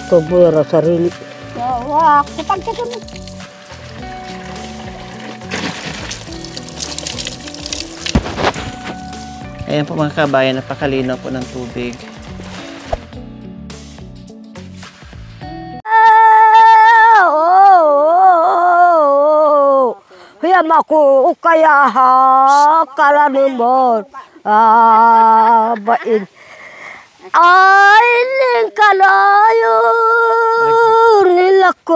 tubura sarili. Wah, kapag ka mo. Ayan po mga kabayan, napakalinaw po ng tubig. Hiyam ako kaya ha kalanimon. Bain. Ay, lingkalayo nilakon.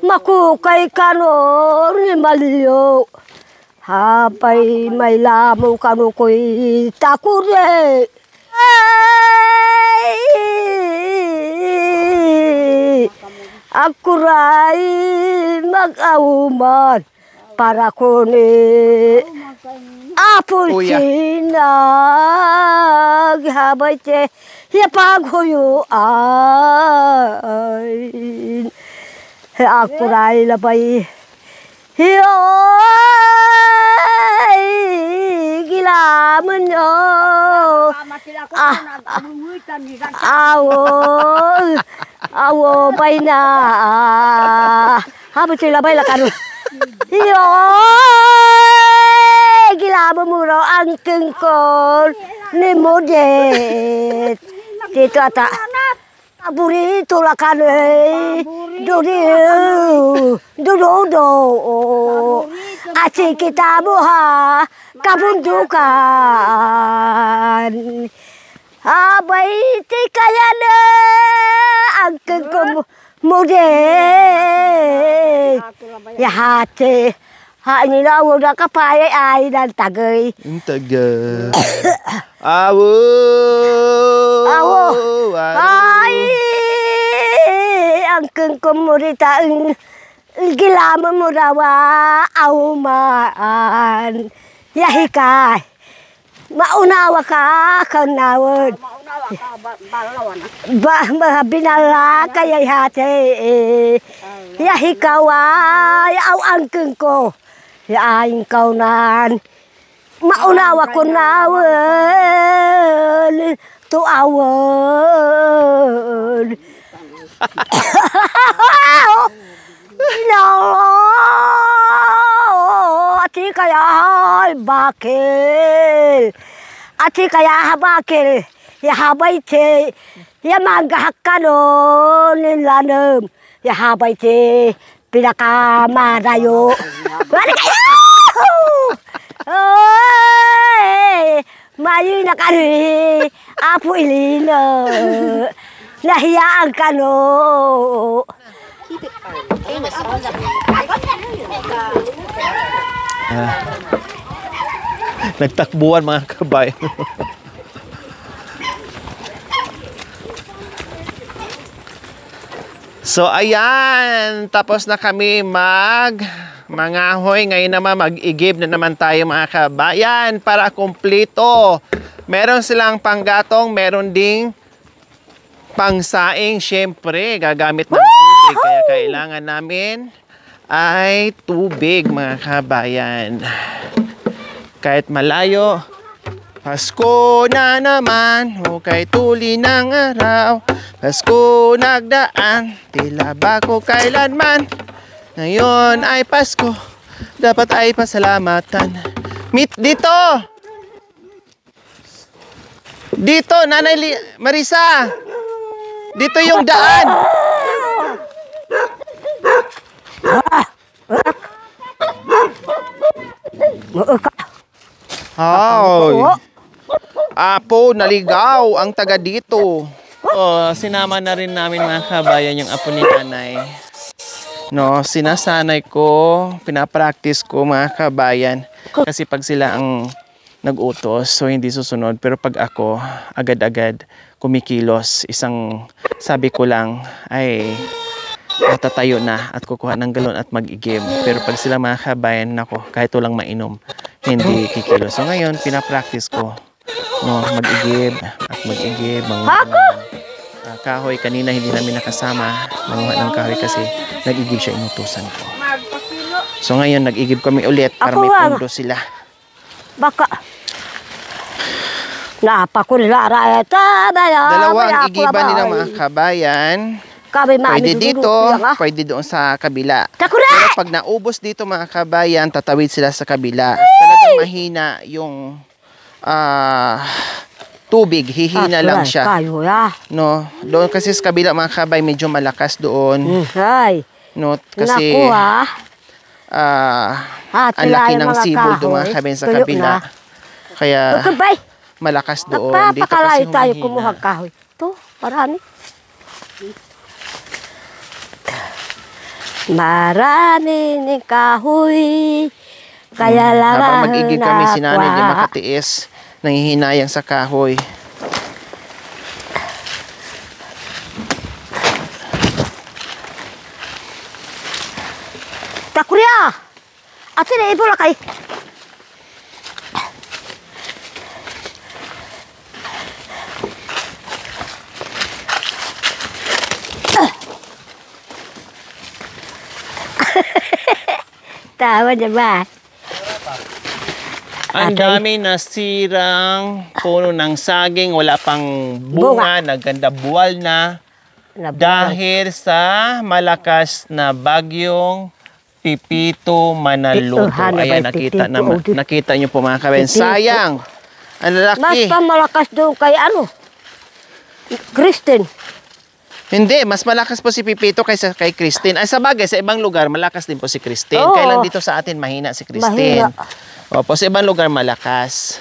Makukay kano ni Malyo. Hapay may lamo kano ko'y takure. Ako ray mag-auman para ko ni Apul sinag habay te hiyapaghuyuan. Ako ray labay hiyoy gilaman nyo. Awo bay na habay sila bay lakano. Hiyoy gilaman mo raw ang kengkol ni Modet. Dito ata burrito lakano Dodo. Aci kita buha kabundukan. Abay ti kaya na ang kengkol Modet. Ya hati ini na udah kapay ay dan tagay. Tagay. Awo. Ay ang kengkol Modet ang gilaman mo rawa auman. Yahikay. Maunawa ka kanawon. Binala kaya hati. Yahikawa yaw ang kengko. Yaing kaunan. Maunawa ko nawon. Tuawon. No, ati kaya bakil. Ati kaya bakil. Ya habay te. Ya manggahakano nilanem. Ya habay te. Pinakamadayo. Bali kayo! Oy! Mayu na kani. Apo ilino. Nahiyaan ka no. Nagtakbuhan mga kabayan. So ayan, tapos na kami mangahoy. Ngayon naman mag-igib na naman tayo mga kabayan para kumpleto. Meron silang panggatong, meron ding pangsaing. Syempre, gagamit ng tubig. Kaya kailangan namin ay tubig mga kabayan. Kahit malayo, Pasko na naman, hukay tuli ng araw. Pasko nagdaan, tila bago kailanman. Ngayon ay Pasko, dapat ay pasalamatan. Meet dito! Dito, Nanay Marisa! Dito yung daan! Ay! Apo, naligaw ang taga dito. Oh, sinama na rin namin mga kabayan yung apo ni Nanay. No, sinasanay ko, pinapractice ko mga kabayan. Kasi pag sila ang nag-utos, so hindi susunod. Pero pag ako, agad-agad kumikilos. Isang sabi ko lang ay matatayo na at kukuha ng galon at mag-igib. Pero pag sila mga kabayan, nako, kahit walang mainom, hindi kikilos. So ngayon, pinapractice ko. No, mag-igib at mag-igib. Kahoy, kanina hindi namin nakasama. Manguha ng kahoy kasi nag-igib siya, inutusan ko. So ngayon, nag-igib kami ulit para may pundo sila. Baka. Napakulara ito. Dalawa ang igiba nila mga kabayan. Kami Pwede dito, pwede doon sa kabila. Takura! Pero pag naubos dito mga kabayan, tatawid sila sa kabila. Talagang mahina yung tubig, hihina lang siya. Kayo ya. No, doon kasi sa kabila mga kabay medyo malakas doon. Ay. No, kasi Naku ha. ang laki ng sibol doon mga kabay sa kabila. Kaya Magkabay. malakas doon. Dito kasi Nagpapakalay tayo humihina. kumuha kahoy. Ito, marami. Marami ng kahoy. Kaya lang Habang mag-igib kami, si nanay di nakwa. makatiis. Nangihinayang sa kahoy. Takurya! Ate na ibo kay. Tawa niya ba? Ang dami nasirang puno ng saging, wala pang bunga, naganda buwal na dahil sa malakas na bagyong Pipito Manaluto. Ayan, nakita niyo po mga kabayan. Sayang! Ang Mas lalaki. pa malakas doon kay ano? Kristen. Hindi, mas malakas po si Pipito kaysa kay Christine. Ay, sa bagay, sa ibang lugar, malakas din po si Christine. Oo. Kailan dito sa atin, mahina si Christine. Mahina. Opo, sa ibang lugar, malakas.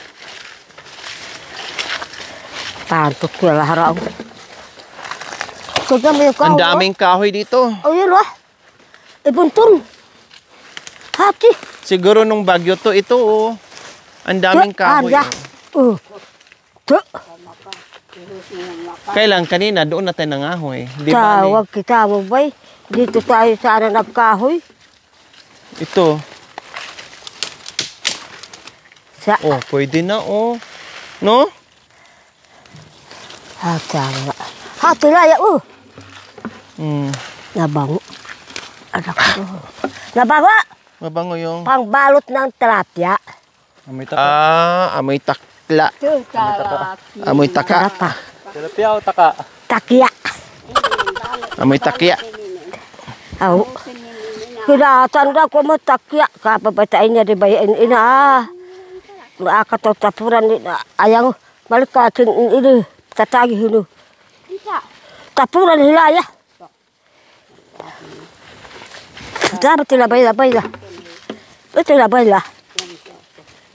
Tantok ko lang haraw. Kaya may kahoy. Ang daming kahoy dito. Oh, yun ah. Ibuntun. Hati. Siguro nung bagyo to, ito oh. Ang daming kahoy. Oh. Tuh. Kailan kanina, doon natin nangahoy. Di ba? Tawag kita mo bay. Dito tayo sana nagkahoy. Ito. Sa Oh, pwede na oh. No? hati. Hati laya oh. Hmm. Nabango. Anak ko. Nabango. Mabango yung... Pangbalot ng tilapia. amoy takla. Amoy taka. Apa? Tilapia o taka? Takya. Amoy takya. Aw. Kinatanda ko mo takya. Kapapatayin niya di ba yung ina. Nakakatapuran nila. Ayang malikatin ini. Tatagihin. Tapuran hilaya. Dapat labay-labay la. Ito labay la.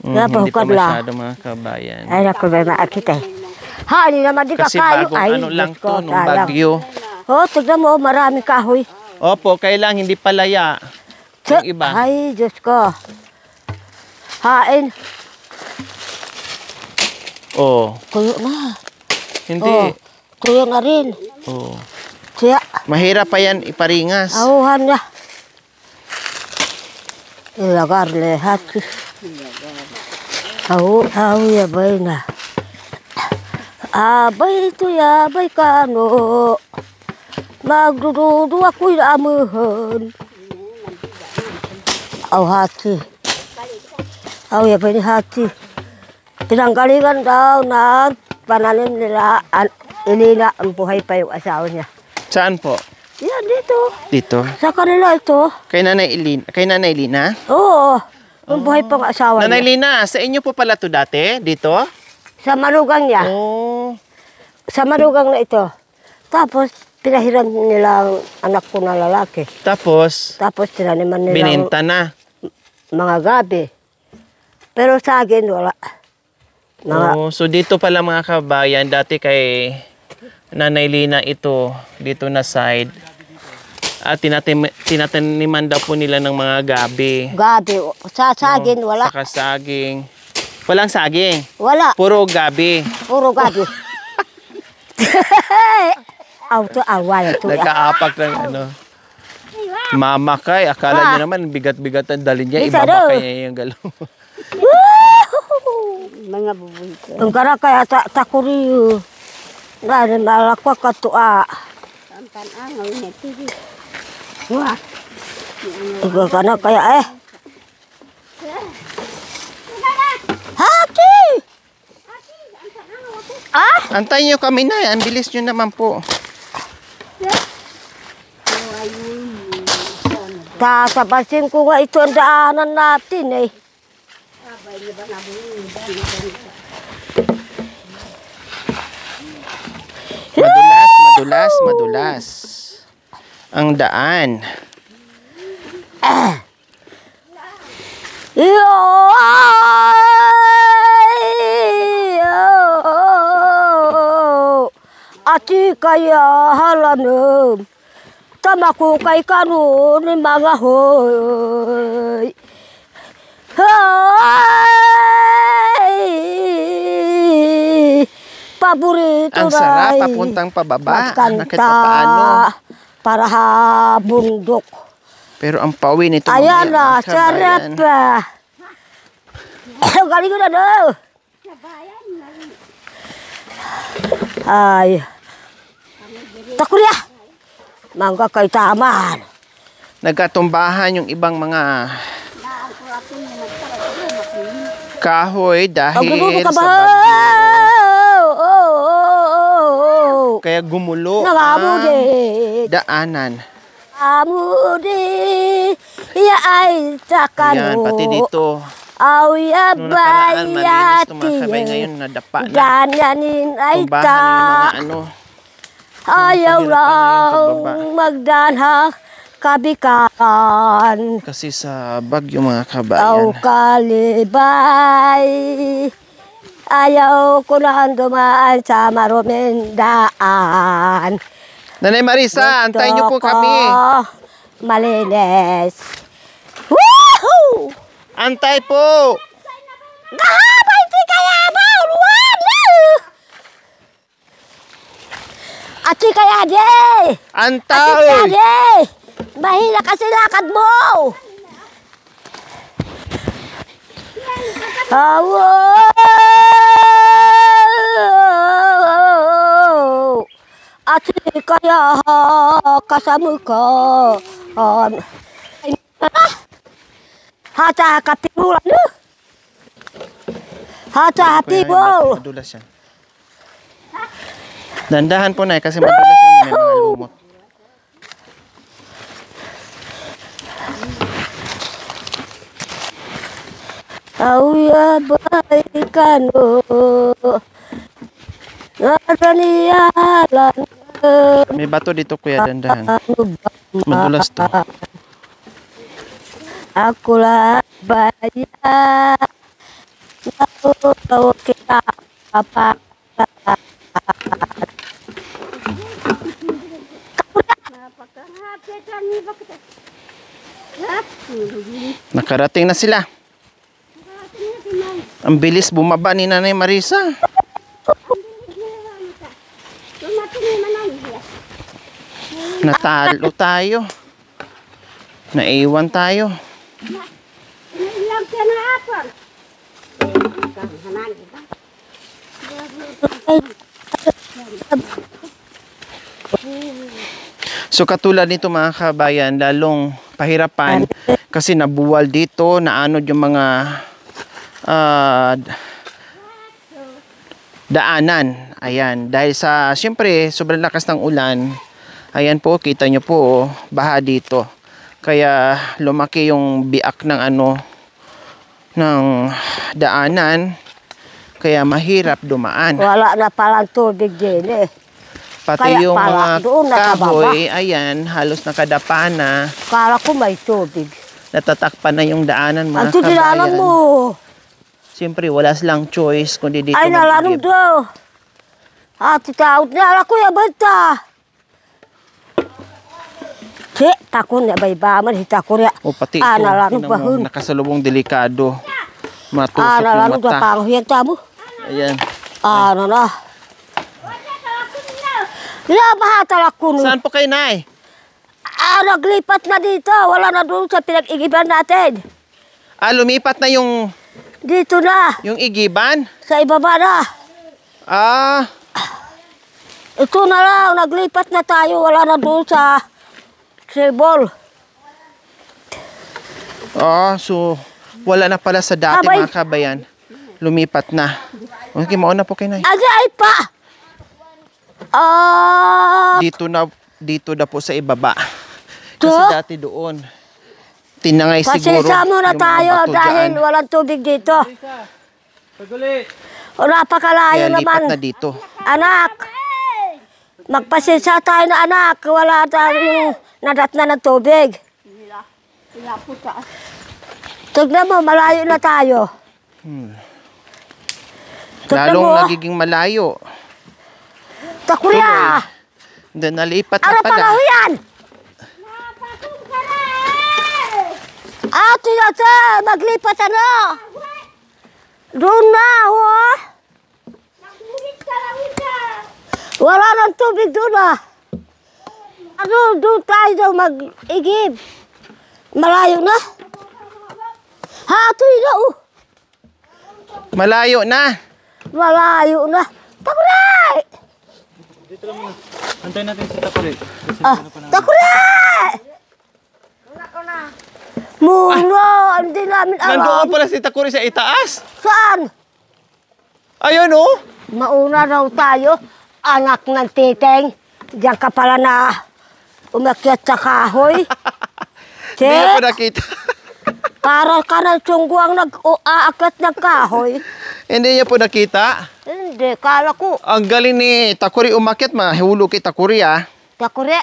Hindi pa Hukad la. masyado mga kabayan. Ay, naku ba maakita eh. Hani naman di ka Kasi kayo. bagong Ay, ano lang Diyos ko, to, nung sayang. bagyo. Oh, tignan mo, maraming kahoy. Opo, kailang hindi palaya. Yung iba. Ay, Diyos ko. Hain. Oh, Tuyo na. hindi. Oh, tuyo na rin. Oh. Siya. Mahirap pa yan iparingas. Auhan na. Ilagar lehat. Ya bay na. Abay ito ya, abay kano. Magdududu ako'y amuhan. Hati. Ya bay ni hati. Pinanggalingan daw na pananim nila. Inina ang buhay pa yung asawa niya. Saan po? Yan dito. Dito. Sa kanila ito. Kay Nanay Lina? Oo. Ang buhay pang asawa Nanay niya. Lina, sa inyo po pala to dati? Dito? Sa manugang niya. Oh. Sa manugang na ito. Tapos, pinahiram nila ang anak ko na lalaki. Tapos, Tapos, tinaniman nila bininta na. mga gabi. Pero sa akin, wala. Mga, Oh, so dito pala mga kabayan, dati kay Nanay Lina ito, dito na side. At tinataniman daw po nila ng mga gabi. gabi. Sa sagin, wala. Saka saging. Walang saging. Wala. Puro gabi. Puro gabi. Auto away ito. Nagkaapak ng ano. Mama kay, akala niya naman bigat-bigat ang dalhin niya. Bisa Ibaba daw. kaya yung galaw. Mga bubuy ko. Ang kara kaya takuriyo. Dahil malakwa ka tua. Sampan angaw na tiri. Wah. Ikaw ka na kaya eh. Hati! Antayin nyo kami na. Ang bilis nyo naman po. Sasabasin ko nga ito ang daanan natin eh. Madulas. Ang daan. Ati kaya halanem. Tama ko kay karon mga hoy. Hey! Paborito Ang sarap, papuntang pababa. Kahit paano. Para ha bundok. Pero ang pawi nito Ayan mamaya, na, mga sarap kabayan. pa. Galing ko na daw. Ay. Takurya. Mangga kay taman. Nagkatumbahan yung ibang mga kahoy dahil sa bagyo. Kaya gumulo ang daanan. Amudi ya ay takano. Ayan, pati dito. Awya Nung nakaraan, malinis ito mga kabay. bayati. Ngayon, nadapa na. Ganyanin ay Tumbahan ta. na yung mga ano. Ayaw Pahirapan na yung lang magdanha kabikan. Kasi sa bagyo mga Aw kabayan. kalibay. Ayaw ko na dumaan sa maruming daan. Nanay Marisa, antayin niyo po Gusto kami. ko malinis. Woohoo! Antay po. Kahabay ti kaya mauluan na! Ati kaya di! Ati kaya Antay. di! Mahina kasi lakad mo! Awo! Ati kaya kasama ko. Hata kapibulan no? Hata kapibol. Madulas yan. Dandahan po na kasi madulas yan. May mga lumot. Awya baikano. Naraniyalan. May bato dito kuya, dandahan. Madulas to. Aku lah bayar. Tahu kita apa? Nakarating na sila. Ang bilis bumaba ni Nanay Marisa. Natalo tayo. Naiwan tayo. So katulad nito mga kabayan, lalong pahirapan kasi nabuwal dito, naanod yung mga daanan. Ayan, dahil sa siyempre sobrang lakas ng ulan. Ayan po, kita nyo po, baha dito. Kaya lumaki yung biak ng ng daanan. Kaya mahirap dumaan. Wala na palang tubig din eh. Pati Kaya yung pala, mga doon nakababa. kahoy, ayan, halos nakadapa na. Kala ko may tubig. Natatakpan na yung daanan mga Anto dinanan kabayan. mo. Siyempre, wala silang choice kundi dito Ay nalanong mag-igib. daw. Ati taot na ala ko ya banta. Si takon ya bay baman hita ko ya. O pati ito, nalanong tingnan mo, bahon. nakasalubong delikado. Matusok yung Nalanong da mata. panghuyan tamo. Ayan. Ano na. Wala mahatalak ko no. Saan po kayo, Nay? Naglipat na dito. Wala na doon sa pinag-igiban natin. Lumipat na yung Dito na. igiban? Sa ibaba na. Ito na lang. Naglipat na tayo. Wala na doon sa Sibol. So wala na pala sa dati Abay. mga kabayan. Lumipat na. Okay, mauna po kayo, Nay. Agay pa! Dito na po sa ibaba. To? Kasi dati doon, tinangay siguro. Pasensya muna yung mga tayo bato dahil dyan. walang tubig dito. O napakalayo Kaya lipat naman. na dito. Anak! Magpasensya tayo na anak. Wala tayong nadatna ng tubig. Sila po taas. Tignan mo, malayo na tayo. Tignan Lalong mo. nagiging malayo. Takurya! Then nalipat na Ano pala. pa yan? Ate, maglipat ano? Doon na, oh. Wala nang tubig doon, ah. Ano, doon tayo daw mag-igib. Malayo na. Ha, ito yun na, oh. Malayo na. Malayo na. Takuray! Antayin natin si Takuri. Takuray! Muna, hindi namin Nandoon alam. pala si Takuri sa itaas. Saan? Ayun, oh. Mauna raw tayo, anak ng titeng. Diyan ka pala na umakyat sa kahoy. Hindi niya Che, po nakita. para ka ng tiyunggo ang nag-aakyat ng kahoy. Hindi niya po nakita. Hindi, kala ko. Ang galing ni Takuri umakyat. Mahulog kay Takuri, ah. Takure,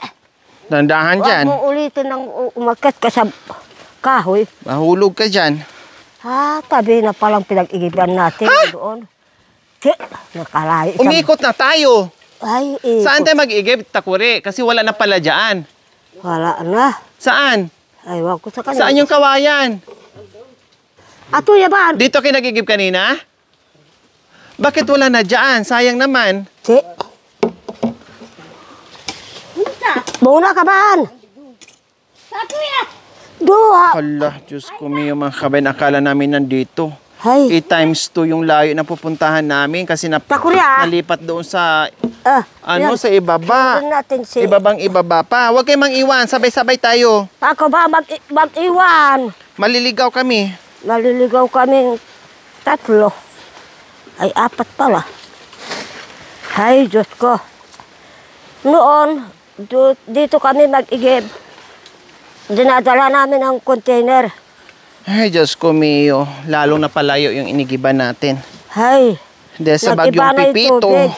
Dandahan huwag dyan. mo ulitin ng umakyat ka sa kahoy. Mahulog ka dyan. Ha, tabi na palang pinag-igiban natin doon. Che, nakalayo. Umikot na tayo. Ay, ikot. Saan tayo mag-igib, Takuri? Kasi wala na pala dyan. Wala na. Saan? Ay, wag ko sa kanila. Saan yung kawayan? Ato yaman. Dito kayo nag-igib kanina? Bakit wala na dyan? Sayang naman. Che. Muna ka man. Duha. Hala, Diyos ko miyo mga kabayan. Akala namin nandito. Hay. 8 times 2 yung layo na pupuntahan namin kasi Takurya. nalipat doon sa Yan. sa ibaba. Tingnan natin si... Ibabang ibaba pa. Huwag kayong mang-iwan. Sabay-sabay tayo. Ako ba mag-iwan? Maliligaw kami. Maliligaw kaming 3. Ay, 4 pala. Hay, Diyos ko. Noon, dito kami mag-igib. Dinadala namin ang container. Ay, Diyos ko miyo. Lalong napalayo yung inigiban natin. Hay. Dahil sa Nag-iba bagyong na yung Pipito, tubig.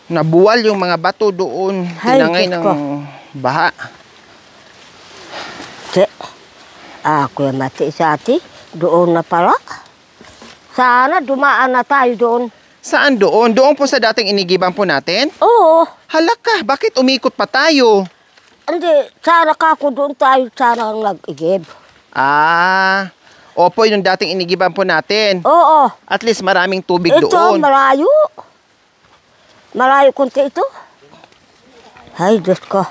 nabuwal yung mga bato doon. Ay, Tinangay Diyos ng ko. baha. Che. Ako yung mati sa ati. Doon na pala. Sana dumaan na tayo doon. Saan doon? Doon po sa dating inigiban po natin? Oo. Halaka, bakit umikot pa tayo? Hindi. Sana ka ako doon tayo. Sana ang nag-igib. Opo, yung dating inigiban po natin. Oo. At least maraming tubig Ito, doon. malayo. Malayo kunti ito. Ay, Diyos ko.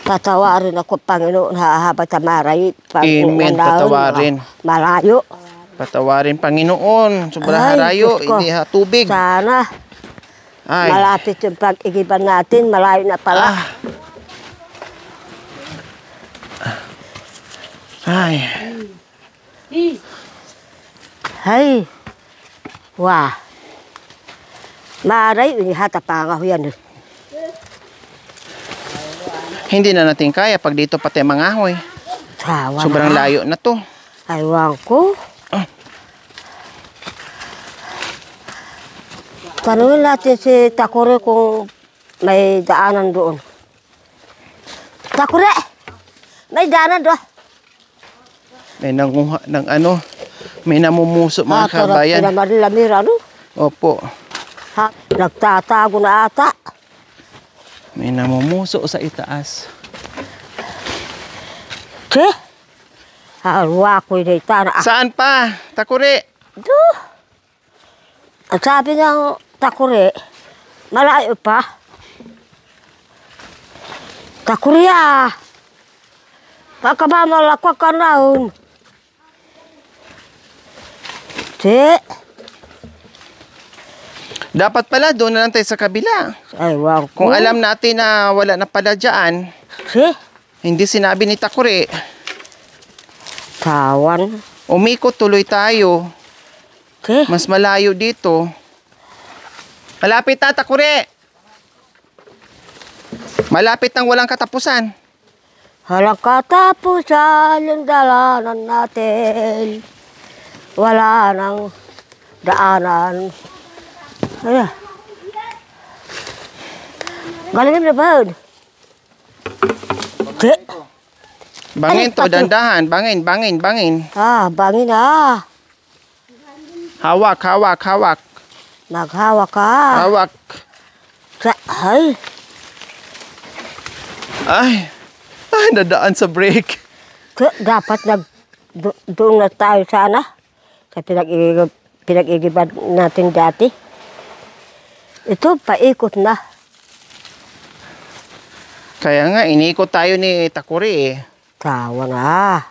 Tatawarin ako, Panginoon, hahaba tamaray. Amen, patawarin. Malayo. Patawarin, Panginoon. Sobrang Ay, harayo, Diyos ko. hindi tubig. Sana. Ay, Malapit yung pag-igiban natin. Malayo na pala. Ay. Ay. Wah. Maray, inihata pa nga ho yan. Hindi na natin kaya pag dito pati mangahoy. Sawa Sobrang na. layo na to. Aywan ko. Ah. Tanungin natin si Takure kung may daanan doon. Takure! May daanan doon. May nanguha ng ano, may namumuso mga kabayan. Pinamarilamira, no? Opo. Ha? Nagtatago na ata. May namumuso sa itaas. Che? Harwa ko yung data na. Saan pa? Takuri. Do. Ang sabi ng Takure, malayo pa. Takure ah. Baka ba malakwag ka na hon? Che? Dapat pala doon na lang tayo sa kabila. Ay, wang ko. Kung alam natin na wala na pala dyan, Che? hindi sinabi ni Takuri. Tawan. Umikot tuloy tayo. Okay. Mas malayo dito. Malapit na, Takuri. Malapit nang walang katapusan. Walang katapusan yung dalanan natin. Wala nang daanan. Ayan. Galing na ba? Di. Bangin to, dandahan. Bangin. Bangin na. Hawak. Naghawak ka. Hawak. Ay. Ay, nadaan sa break. Dapat doon na tayo sana. Sa pinag-igiban natin dati. Ito, paikot na. Kaya nga, iniikot tayo ni Takuri eh. Tawa na.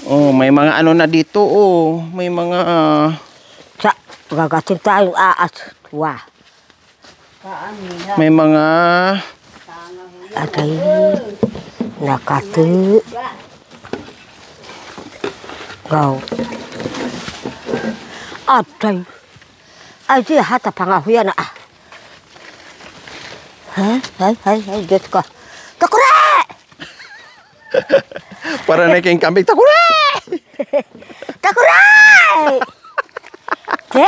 Oh, may mga ano na dito oh. May mga Gagating tayong aas. Wah. may mga Atay. Nakatu. Go. Atay. Ay, di hata pangahuyan na. Hay, Diyos ko. Takure! para naging kambing. Takuri! Takure! Di.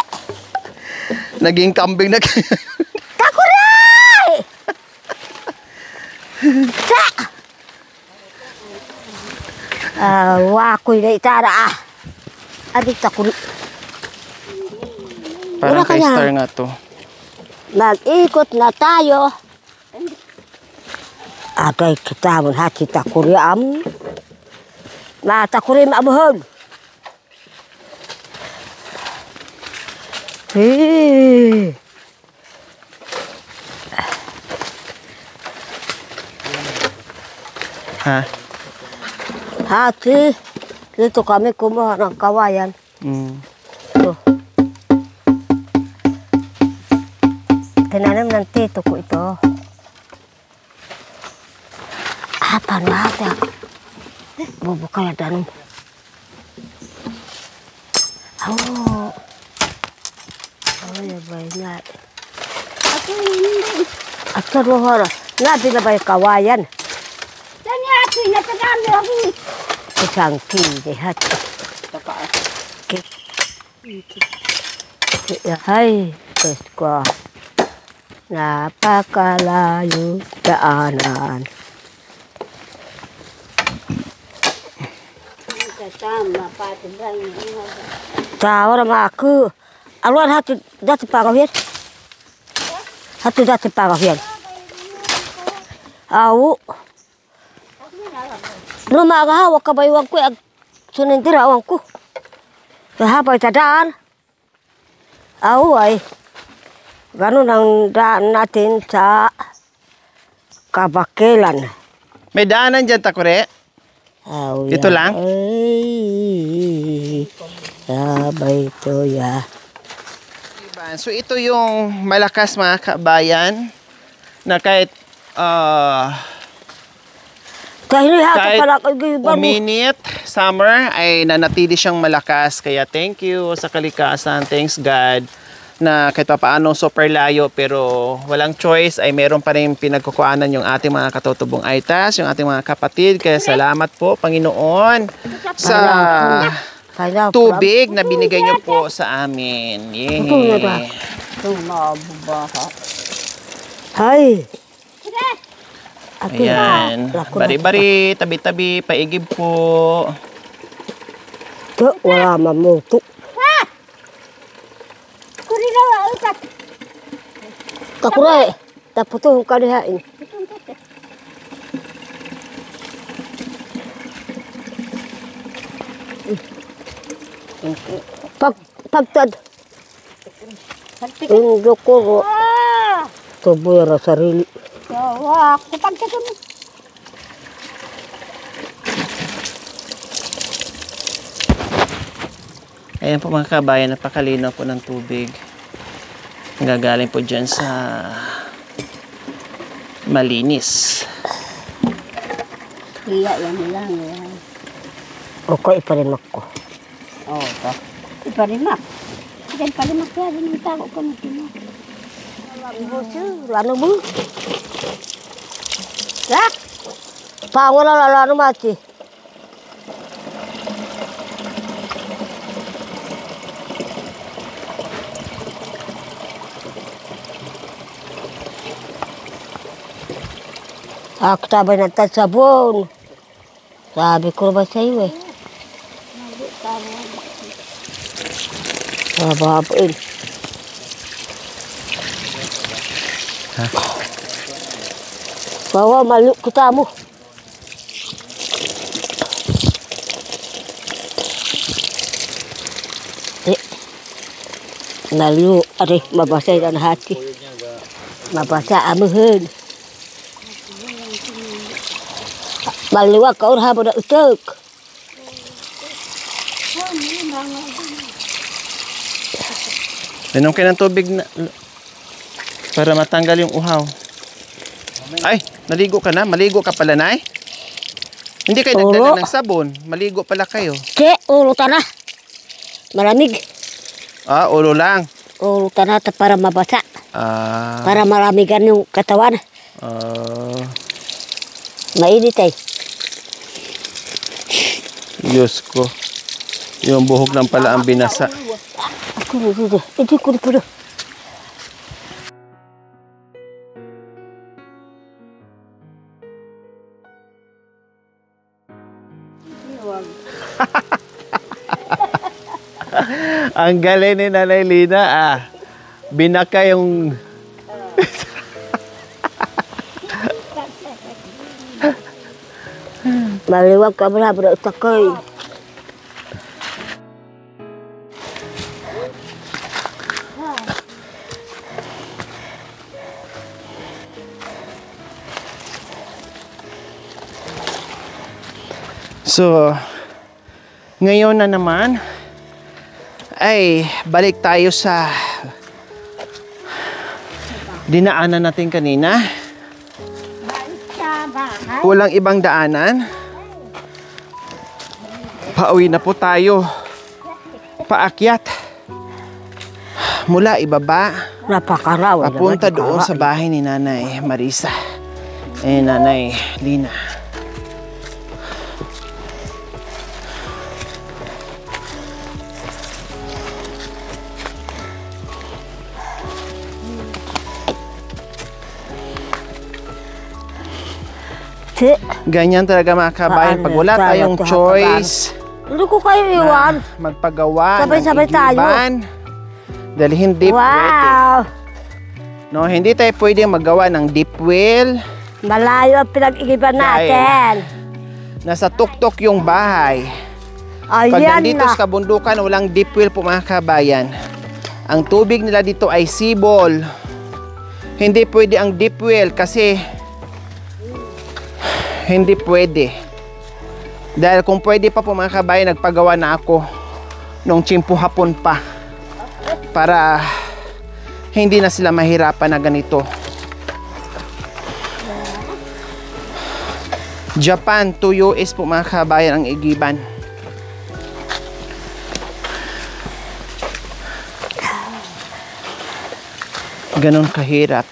Naging kambing na. Takure! Sa! Wakoy na itara Adik takuri. Parang Wala ka kay na. Star nga to. Mag-ikot na tayo. Agay kita mo hati takuri am. Matakuri maamuhon. Ha? Hati. Dito kami kumuha ng kawayan. Ito. Tinanim ng tito ko ito. Paano hata? Bubukal na danom. Ay, banyak. Ako hindi. Atar mo hara. Nabi na ba yung kawayan? Saan ako natagami ako? Isang kindi hati. Ay, Diyos ko. Napakalayo daanan. Tama, patibay niya. Tawa naman ako. Aluan hati dati pagawin. Hati dati pagawin. Awu. Lumagahawa ka ba iwag ko ag sunindirawan ko. Kahabay sa daan. Awu ay. Ganun ang daan natin sa Kabakilan. May daanan dyan, Takuri. Awu Dito lang? Ay, sabay to ya. So ito yung malakas mga kabayan na kahit kahit uminit, summer, ay nanatili siyang malakas. Kaya thank you sa kalikasan. Thanks God na kahit pa paano super layo pero walang choice ay meron pa rin pinagkukuhanan yung ating mga katutubong aitas, yung ating mga kapatid. Kaya salamat po Panginoon sa tubig na binigay niyo po sa amin. Yay! Hay! Ayan. Bari-bari, tabi-tabi, paigib po. Ito, wala mamuto. Kuri na utak. Takuray, taputo ka dihain. Pagtad. Indo ko tuboy ra sarili. Wah, kupag ka dun. Ayan po mga kabayan, napakalinaw po ng tubig. Nagagaling po dyan sa malinis. Iya, yan lang. Yan. Okay pa rin ako. Oh, ito. Iparimak. Ikan parimak ya, ini tahu kan itu. Ibu chứ, lano bu. Dah. Pangola la lano mati. Aku tambah nanti sabun. Sabi ko ba sa iyo eh. Babain. Bawa malu kita mo. Lalu ada mabasa dan hati. Mabasa amuhun. Maliwa kau ha boda utek. Inom kayo ng tubig na, para matanggal yung uhaw. Ay, naligo ka na? Maligo ka pala, Nay? Hindi kayo nagdala ng sabon. Maligo pala kayo. Ke, ulo tanah. Malamig. Ah, ulo lang. Ulo tanah para mabasa. Ah, Para malamigan yung katawan. Mainit ay. Diyos ko. Yung buhok lang pala ang binasa. Aku dulu. Itu kudu. Ang galing ni Nanay Lina, ah. Binaka yung... Maliwag ka mo na, bro. Takay. So, ngayon na naman, ay balik tayo sa dinaanan natin kanina. Walang ibang daanan. Pauwi na po tayo. Paakyat. Mula ibaba. Napakaraw. Papunta doon sa bahay ni Nanay Marisa. Nanay Lina. Ganyan talaga mga kabayan. Pag wala tayong choice, hindi ko kayo iwan. Magpagawa Sabay-sabay ng igiban. Dahil hindi pwede. No, hindi tayo pwede magawa ng deep well. Malayo ang pinag-igiban natin. Nasa tuktok yung bahay. Pag Ayan nandito na. sa kabundukan, walang deep well po mga kabayan. Ang tubig nila dito ay sibol. Hindi pwede ang deep well kasi hindi pwede. Dahil kung pwede pa po mga kabayan, nagpagawa na ako nung tsimpo hapon pa para hindi na sila mahirapan na ganito. Japan to US po mga kabayan ang igiban. Ganon kahirap.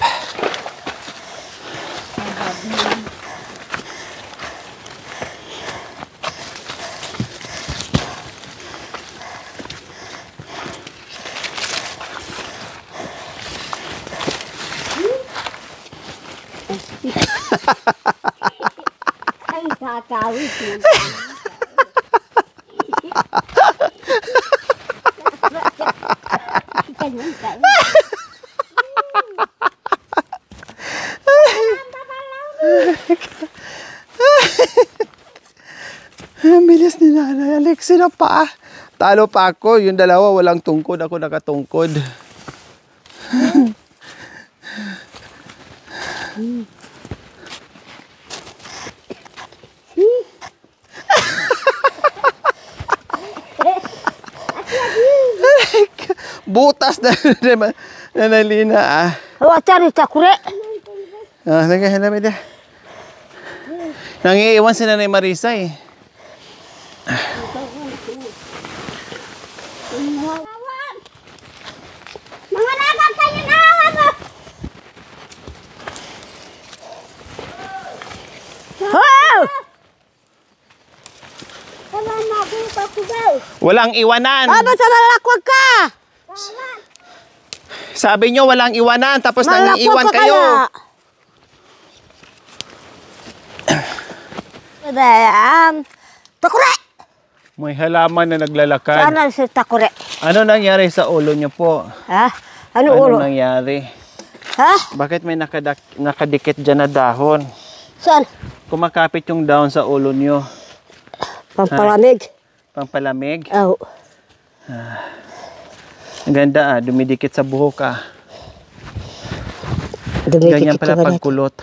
Ay, kakawit mo. Ang bilis ni Nanay Alexi na pa. Talo pa ako. Yung dalawa walang tungkod. Ako nakatungkod. Butas na Nanay Lina ah. Wacari takure. Ah, naghahanap ito. Nangiiwan si Nanay Marisa eh. Walang iwanan. Basta malakwag ka! Sabi nyo walang iwanan, tapos nangiiwan ka kayo. Takure! May halaman na naglalakad. Sana si Takure. Ano nangyari sa ulo nyo po? Ha? Ano Ano ulo? nangyari? Ha? Bakit may nakadikit dyan na dahon? Saan? Kumakapit yung dahon sa ulo nyo. Pampalamig. Pampalamig. Oh. Ang ganda dumidikit sa buhok Dumidikit Ganyan pala sa ganito. pagkulot.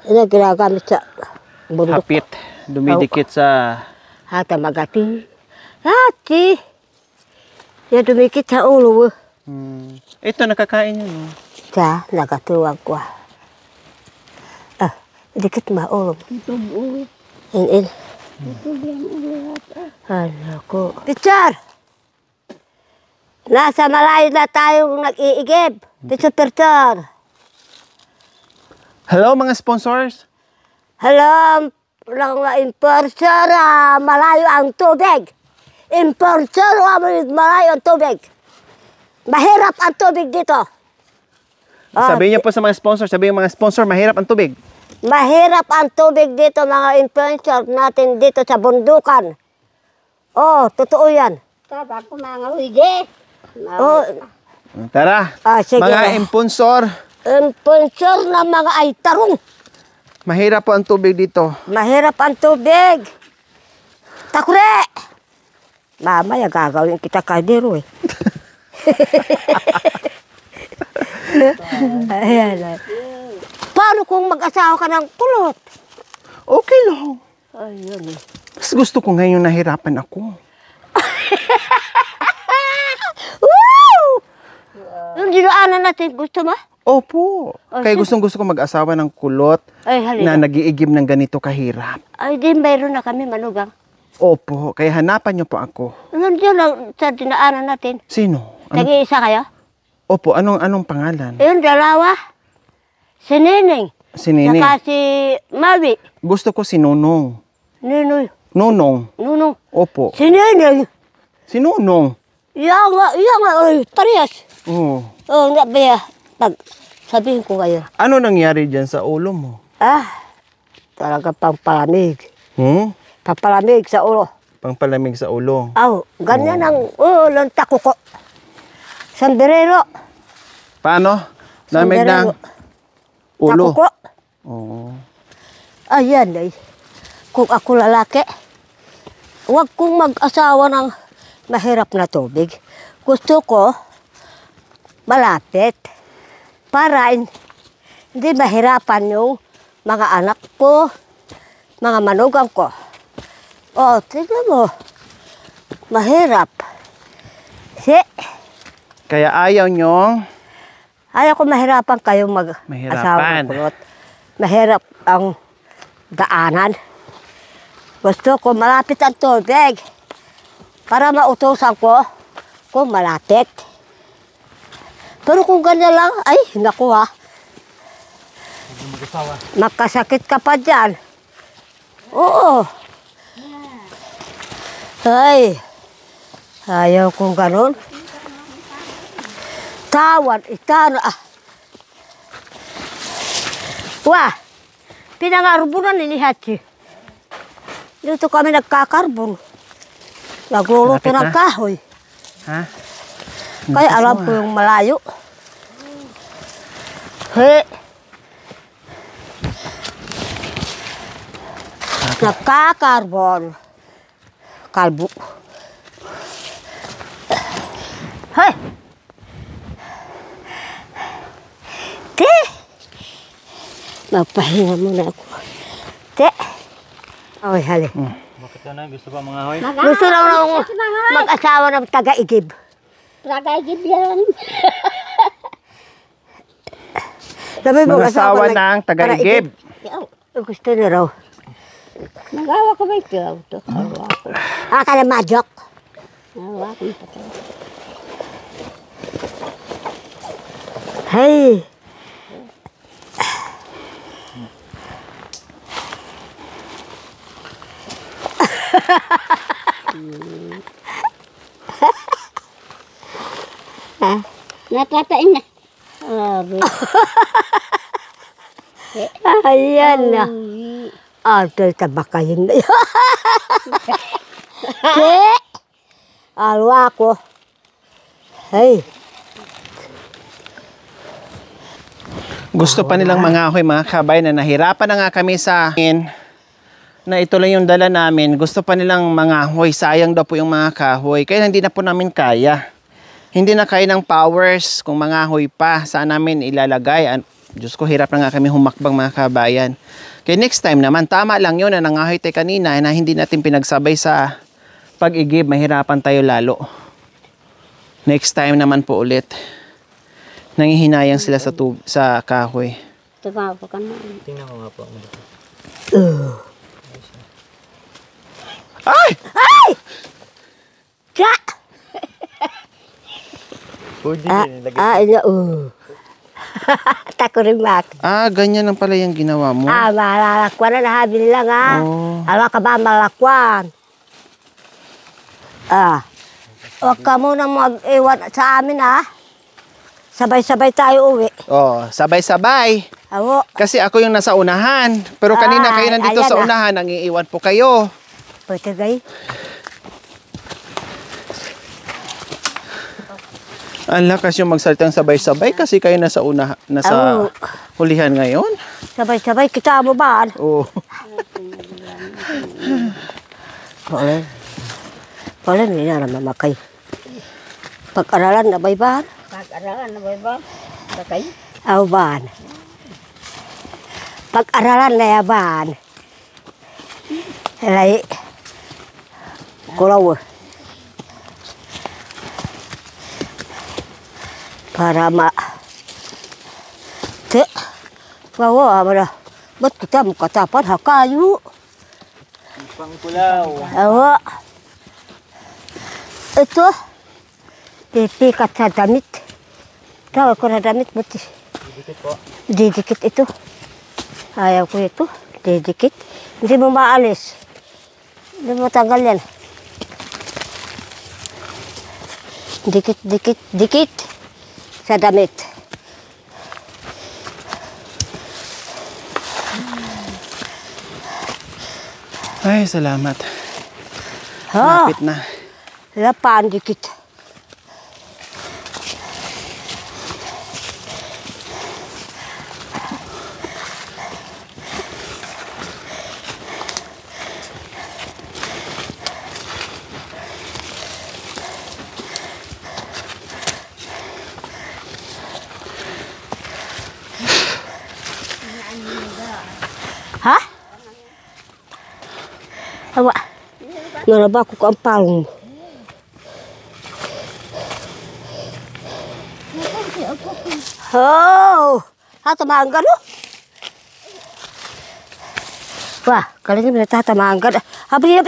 Ano ginagamit sa bundok? Hapit. Dumidikit sa... Hata magati. Hati. Yan dumikit sa ulo. Ito, nakakain yun. No? Sa nagatuwag ko. Dikit ba ulo? Tubo. In. Tubo ang ulo. Ano ko. Picture! Nasa malayo na tayong nag-iigib. Picture. Hello mga sponsors. Hello, lang importer, malayo ang tubig. Importer, malayo ang tubig. Mahirap ang tubig dito. Sabihin niyo po sa mga sponsors, sabihin mga sponsor, mahirap ang tubig. Mahirap ang tubig dito, mga influencer natin dito sa bundukan. Oh, totoo yan. Taba ko mga uide. Oh, Tara, sige. mga sponsor, Influencer na mga ay tarong. mahirap po ang tubig dito. Mahirap ang tubig. Takure! Mamaya gagawin kita kadiro eh. Ayan. Paano kung mag-asawa ka ng kulot? Okay lang. Ayun eh. Mas gusto ko ngayon nahirapan ako. Woo! Yung dinaanan natin, gusto mo? Opo. Kaya sige. gusto ko mag-asawa ng kulot Ay, na halika. nag-iigib ng ganito kahirap. Ay, di mayroon na kami manugang. Opo. Kaya hanapan niyo po ako. Nandiyan lang sa dinaanan natin. Sino? Nag-iisa kayo? Opo. Anong pangalan? Yung dalawa. Si Nining. Si Nini. Saka si Mavi. Gusto ko si Nunong. Ninoy. Nunong. Nunong. Opo. Si Nining. Si Nunong. Yan nga, ay, parehas. Oo. Oh, nabaya. Pag sabihin ko kayo. Ano nangyari dyan sa ulo mo? Talaga pampalamig. Pampalamig sa ulo. Pangpalamig sa ulo. Ganyan ang ulo ng takuko. Sombrero. Paano? Lamig ng ulo. Takuko. Oo. Ayan ay. Kung ako lalaki, huwag kong mag-asawa ng mahirap na tubig. Gusto ko malapit para hindi mahirapan yung mga anak ko, mga manugang ko. Oh, tignan mo. Mahirap. Kaya ayaw nyong Ayaw ko mahirapan kayong mag-asawa Mahirapan. ng kulot. Mahirap ang daanan. Gusto ko malapit ang tubig para mautusan ko kung malapit. Pero kung ganyan lang, ay, naku ha. Magkasakit ka pa dyan. Oo. Ay, ayaw kong ganun. Tawad, itana. Wah, pinangarbunan ni Hachi. Dito kami nagkakarbon. Nagluluto Malapit ng na? kahoy. Ha? Kaya alam ko yung malayo. Nagkakarbon. Kalbo. Hey! Te! Magpahinga muna ako. Te! Ay, hali. Bakit na? Gusto ba mga hoy? Gusto lang akong mag-asawa ng taga-igib. Ragay yan. Sabi mo, Mag-asawa ng taga-igib. Gusto niya raw. Nagawa ko ba ito? Nagawa ko. Ka na majok. Nagawa ko ito. Hey! Natatain na. Abe. Ayan na. Uy. Ito, tabakayin na yan. Ke? Alwa ko. Hey. Gusto pa nilang mga ahoy, mga kabay, na nahirapan na nga kami sa na ito lang yung dala namin. Gusto pa nilang mga ahoy. Sayang daw po yung mga kahoy. Kaya hindi na po namin kaya. Hindi na kaya ng powers kung mga ahoy pa. Saan namin ilalagay? Diyos ko, hirap na nga kami humakbang, mga kabayan. Kaya next time naman, tama lang yun na nangahoy tayo kanina na hindi natin pinagsabay sa pag-igib. Mahirapan tayo lalo. Next time naman po ulit. Nangihinayang sila sa kahoy. Tama po ka na. Tingnan ko nga po. Ay! Ay! Ka! Pwede Ina, Tako rin, Mac. Ganyan lang pala yung ginawa mo. Malalakwan na nahabil lang, Oh. Alwa ka ba malakwan? Huwag ka munang mag-iwan sa amin, Sabay-sabay tayo uwi. Sabay-sabay. Awo. Kasi ako yung nasa unahan. Pero kanina kayo nandito ayan sa na. unahan, ang iiwan po kayo. Pwede gay. Ang lakas yung magsalitang sabay-sabay kasi kayo nasa Oo. hulihan ngayon. Sabay-sabay kita mo ba? Oh. Wala, hindi na mamakay. Pag-aralan na bay ba? Pag-aralan na ba? Bakay? Awan. Pag-aralan na yaban. Alay. Kulaw. Para Wawa, mana. Ba't kita makatapan hakayu? Pangkulaw. Awa. Ito. Pipikat sa damit. Tawag ko na damit, buti. Dikit po. Didikit ito. Ayaw ko ito. Didikit. Hindi mo maalis. Hindi mo tanggal yan. Dikit, dikit, dikit. Sa damit. Ay, salamat. Ha? Lapit na. Lapan, dikit. Ha? Awa. Naraba ko ang palong. Oh, tatamaan ka, no? Wah, kali ini tatamaan ka. Habi.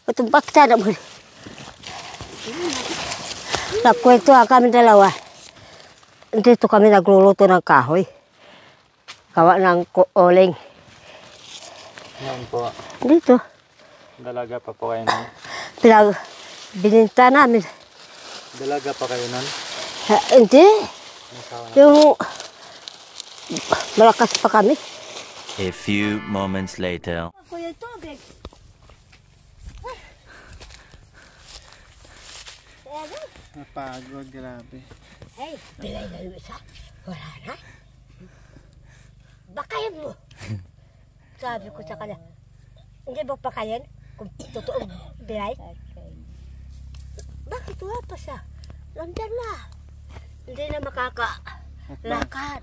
Itong bakta naman. Nagkwento kami dalawa. Dito kami nagluluto ng kahoy. Gawa ng oling. Ngayon po. Dito. Dalaga pa po kayo nun. Bininta namin. Dalaga pa kayo nun. Hindi. Yung malakas pa kami. A few moments later. Kuya tubig. Napagod, grabe. Hey, bilay na yung isa. Wala na. Bakayan mo. Sabi ko sa kanya, hindi mo pakayan kung totoong bilay? Bakit wala pa siya? Nandyan na. Hindi na makakalakad.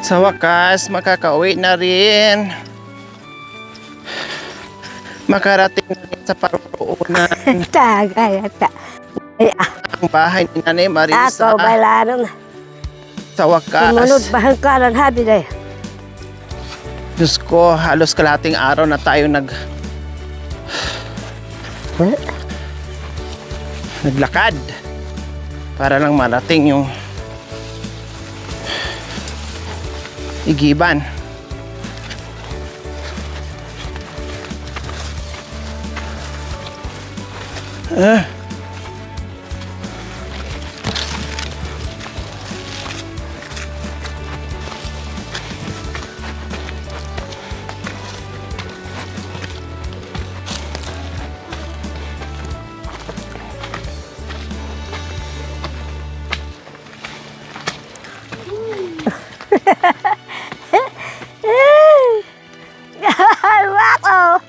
Sa wakas, makakauwi na rin. Makarating na rin sa paruroonan. Tagay ata. Ay, Ang bahay ni Nanay Marisa. ako bailaron. Sa Sumunod wakas. bahangkaran habi day. Diyos ko, halos kalating araw na tayo naglakad para lang marating yung Igiban. Wow!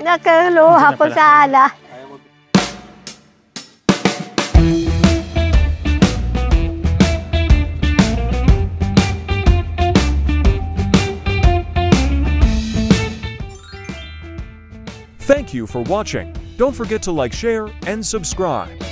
Nakaluha ko sana. Thank you for watching. Don't forget to like, share, and subscribe.